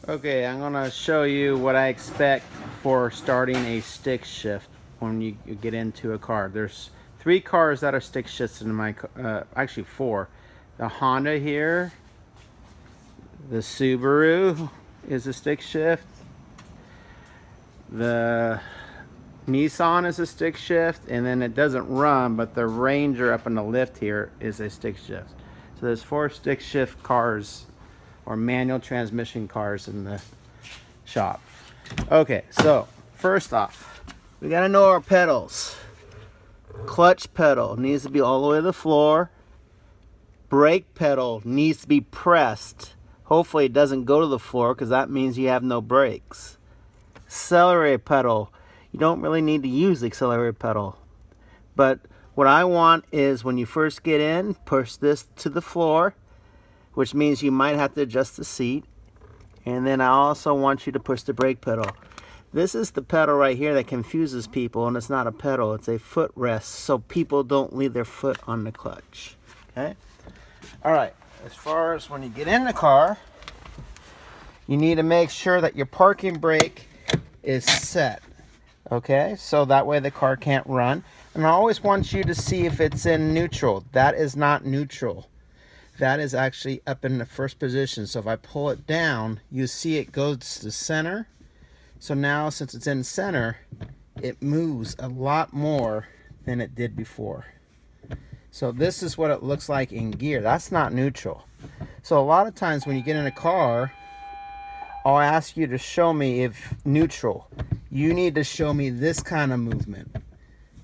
Okay, I'm gonna show you what I expect for starting a stick shift when you get into a car. There's 3 cars that are stick shifts in my, actually 4. The Honda here, the Subaru is a stick shift, the Nissan is a stick shift, and then it doesn't run, but the Ranger up in the lift here is a stick shift. So there's 4 stick shift cars or manual transmission cars in the shop. Okay, so first off, we gotta know our pedals. Clutch pedal needs to be all the way to the floor. Brake pedal needs to be pressed. Hopefully it doesn't go to the floor because that means you have no brakes. Accelerator pedal, you don't really need to use the accelerator pedal. But what I want is when you first get in, push this to the floor, which means you might have to adjust the seat. And then I also want you to push the brake pedal. This is the pedal right here that confuses people, and it's not a pedal, it's a footrest, so people don't leave their foot on the clutch. Okay? Alright, as far as when you get in the car, you need to make sure that your parking brake is set. Okay, so that way the car can't run. And I always want you to see if it's in neutral. That is not neutral. That is actually up in the first position. So if I pull it down, you see it goes to center. So now since it's in center, it moves a lot more than it did before. So this is what it looks like in gear. That's not neutral. So a lot of times when you get in a car, I'll ask you to show me if neutral. You need to show me this kind of movement.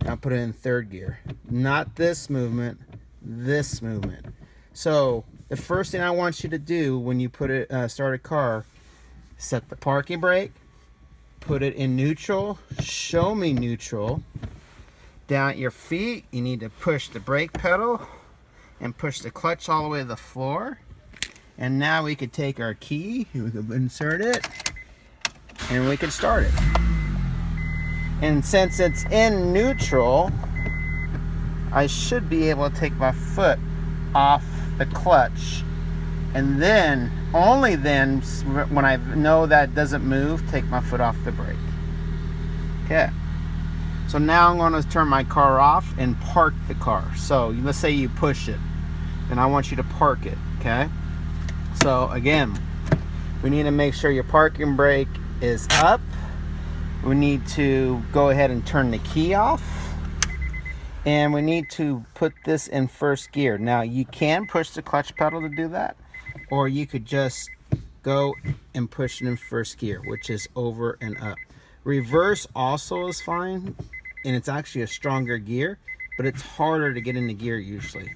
I'll put it in third gear. Not this movement, this movement. So the first thing I want you to do when you put it start a car, set the parking brake, put it in neutral, show me neutral. Down at your feet, you need to push the brake pedal and push the clutch all the way to the floor. And now we could take our key, we could insert it, and we could start it. And since it's in neutral, I should be able to take my foot off the clutch, and then only then when I know that it doesn't move, take my foot off the brake. Okay, so now I'm going to turn my car off and park the car. So let's say you push it and I want you to park it. Okay, so again, we need to make sure your parking brake is up. We need to go ahead and turn the key off. And we need to put this in first gear. Now you can push the clutch pedal to do that, or you could just go and push it in first gear, which is over and up. Reverse also is fine, and it's actually a stronger gear, but it's harder to get into gear usually.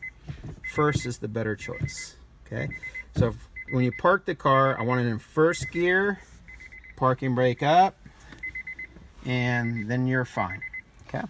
First is the better choice. Okay, so when you park the car, I want it in first gear, parking brake up, and then you're fine. Okay.